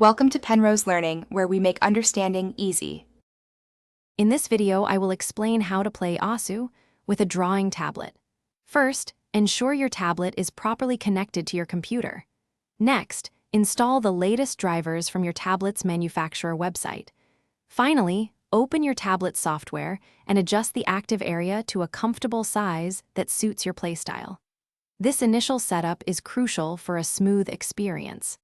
Welcome to Penrose Learning, where we make understanding easy. In this video, I will explain how to play Asu with a drawing tablet. First, ensure your tablet is properly connected to your computer. Next, install the latest drivers from your tablet's manufacturer website. Finally, open your tablet's software and adjust the active area to a comfortable size that suits your playstyle. This initial setup is crucial for a smooth experience.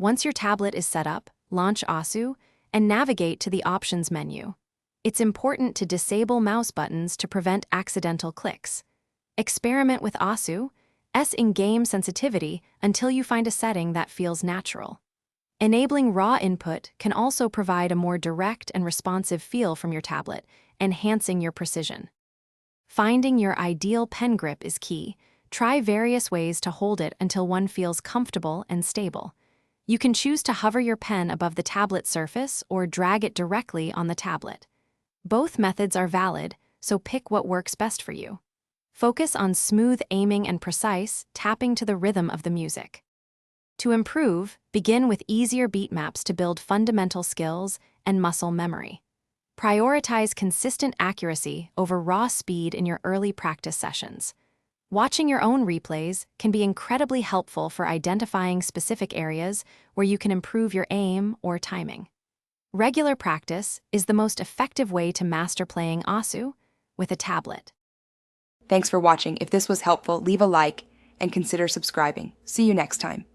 Once your tablet is set up, launch Asu and navigate to the Options menu. It's important to disable mouse buttons to prevent accidental clicks. Experiment with Asu, in-game sensitivity until you find a setting that feels natural. Enabling raw input can also provide a more direct and responsive feel from your tablet, enhancing your precision. Finding your ideal pen grip is key. Try various ways to hold it until one feels comfortable and stable. You can choose to hover your pen above the tablet surface or drag it directly on the tablet. Both methods are valid, so pick what works best for you. Focus on smooth aiming and precise tapping to the rhythm of the music. To improve, begin with easier beat maps to build fundamental skills and muscle memory. Prioritize consistent accuracy over raw speed in your early practice sessions. Watching your own replays can be incredibly helpful for identifying specific areas where you can improve your aim or timing. Regular practice is the most effective way to master playing Asu with a tablet. Thanks for watching. If this was helpful, leave a like and consider subscribing. See you next time.